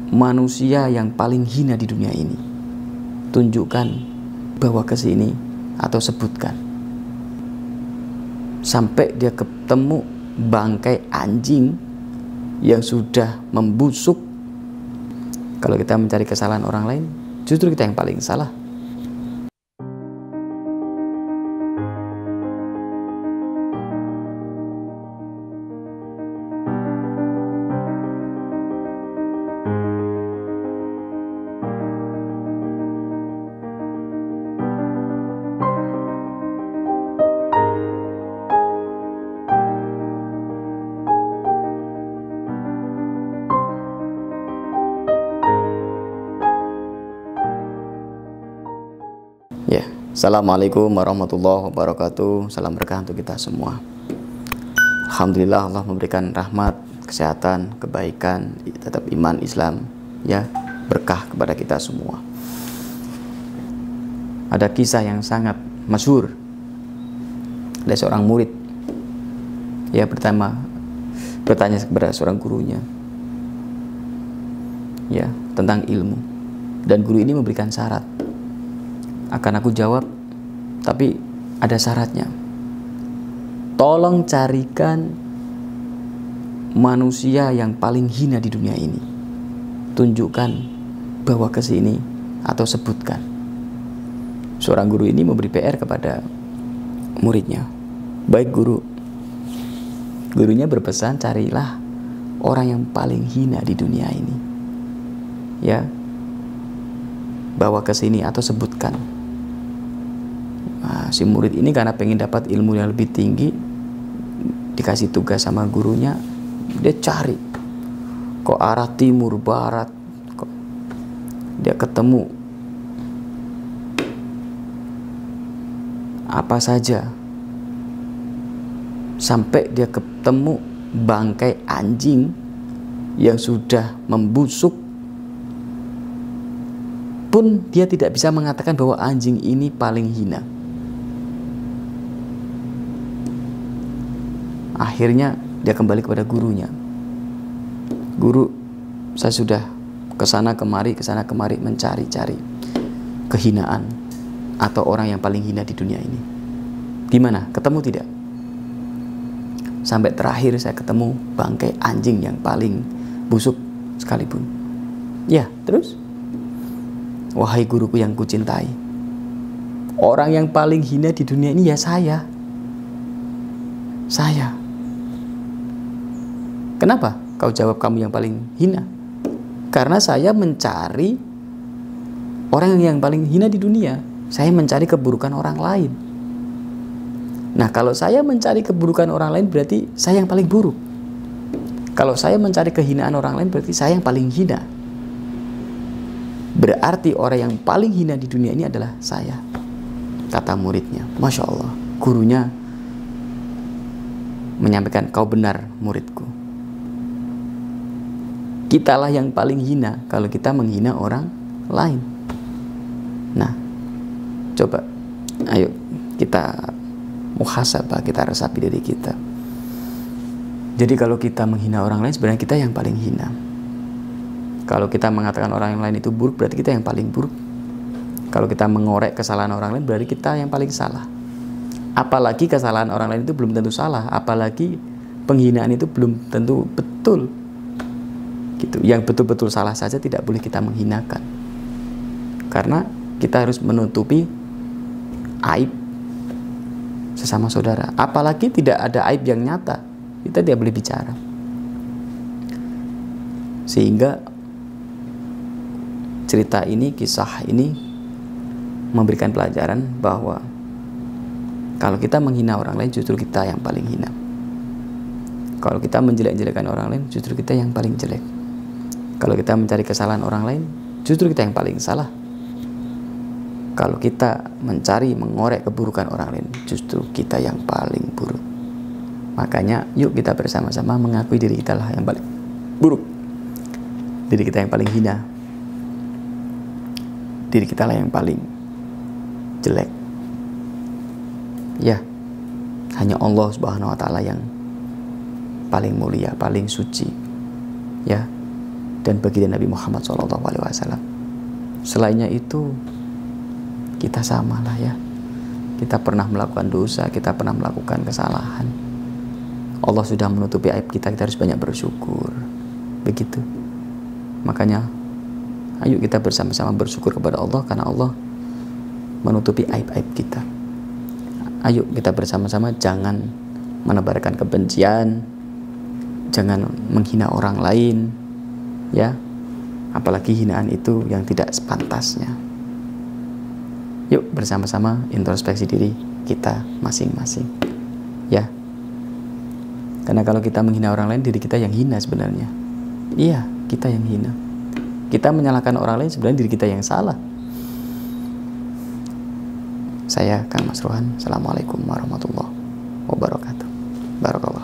manusia yang paling hina di dunia ini. Tunjukkan, bawa ke sini, atau sebutkan. Sampai dia ketemu bangkai anjing yang sudah membusuk. Kalau kita mencari kesalahan orang lain, justru kita yang paling salah. Ya, Assalamualaikum warahmatullahi wabarakatuh. Salam berkah untuk kita semua. Alhamdulillah Allah memberikan rahmat, kesehatan, kebaikan, tetap iman Islam, ya, berkah kepada kita semua. Ada kisah yang sangat masyhur dari seorang murid. Ya, pertama bertanya kepada seorang gurunya, ya, tentang ilmu, dan guru ini memberikan syarat. Akan aku jawab, tapi ada syaratnya. Tolong carikan manusia yang paling hina di dunia ini. Tunjukkan, bawa ke sini, atau sebutkan. Seorang guru ini memberi PR kepada muridnya. Baik guru. Gurunya berpesan, carilah orang yang paling hina di dunia ini. Ya, bawa ke sini atau sebutkan. Nah, si murid ini karena pengen dapat ilmu yang lebih tinggi, dikasih tugas sama gurunya, dia cari kok arah timur barat, kok dia ketemu apa saja, sampai dia ketemu bangkai anjing yang sudah membusuk, pun dia tidak bisa mengatakan bahwa anjing ini paling hina. Akhirnya dia kembali kepada gurunya. Guru, saya sudah kesana kemari mencari-cari kehinaan atau orang yang paling hina di dunia ini. Gimana? Ketemu tidak? Sampai terakhir saya ketemu bangkai anjing yang paling busuk sekalipun. Ya, terus? Wahai guruku yang kucintai, orang yang paling hina di dunia ini ya saya. Kenapa kau jawab kamu yang paling hina? Karena saya mencari orang yang paling hina di dunia. Saya mencari keburukan orang lain. Nah, kalau saya mencari keburukan orang lain, berarti saya yang paling buruk. Kalau saya mencari kehinaan orang lain, berarti saya yang paling hina. Berarti orang yang paling hina di dunia ini adalah saya, kata muridnya. Masya Allah, gurunya menyampaikan, kau benar muridku. Kitalah yang paling hina kalau kita menghina orang lain. Nah, coba, ayo kita muhasabah, kita resapi diri kita. Jadi kalau kita menghina orang lain, sebenarnya kita yang paling hina. Kalau kita mengatakan orang yang lain itu buruk, berarti kita yang paling buruk. Kalau kita mengorek kesalahan orang lain, berarti kita yang paling salah. Apalagi kesalahan orang lain itu belum tentu salah, apalagi penghinaan itu belum tentu betul. Gitu. Yang betul-betul salah saja tidak boleh kita menghinakan. Karena kita harus menutupi aib sesama saudara. Apalagi tidak ada aib yang nyata, kita tidak boleh bicara. Sehingga cerita ini, kisah ini memberikan pelajaran bahwa kalau kita menghina orang lain, justru kita yang paling hina. Kalau kita menjelek-jelekan orang lain, justru kita yang paling jelek. Kalau kita mencari kesalahan orang lain, justru kita yang paling salah. Kalau kita mencari, mengorek keburukan orang lain, justru kita yang paling buruk. Makanya yuk kita bersama-sama mengakui diri kita lah yang paling buruk. Diri kita yang paling hina. Diri kita lah yang paling jelek. Ya, hanya Allah Subhanahu wa Ta'ala yang paling mulia, paling suci. Ya, dan baginda Nabi Muhammad SAW. Selainnya itu kita samalah ya. Kita pernah melakukan dosa, kita pernah melakukan kesalahan. Allah sudah menutupi aib kita, kita harus banyak bersyukur. Begitu. Makanya ayo kita bersama-sama bersyukur kepada Allah karena Allah menutupi aib-aib kita. Ayo kita bersama-sama jangan menebarkan kebencian, jangan menghina orang lain, ya. Apalagi hinaan itu yang tidak sepantasnya. Yuk bersama-sama introspeksi diri kita masing-masing, ya. Karena kalau kita menghina orang lain, diri kita yang hina sebenarnya. Iya, kita yang hina. Kita menyalahkan orang lain, sebenarnya diri kita yang salah. Saya Kang Mas Rohan. Assalamualaikum warahmatullahi wabarakatuh. Barakallah.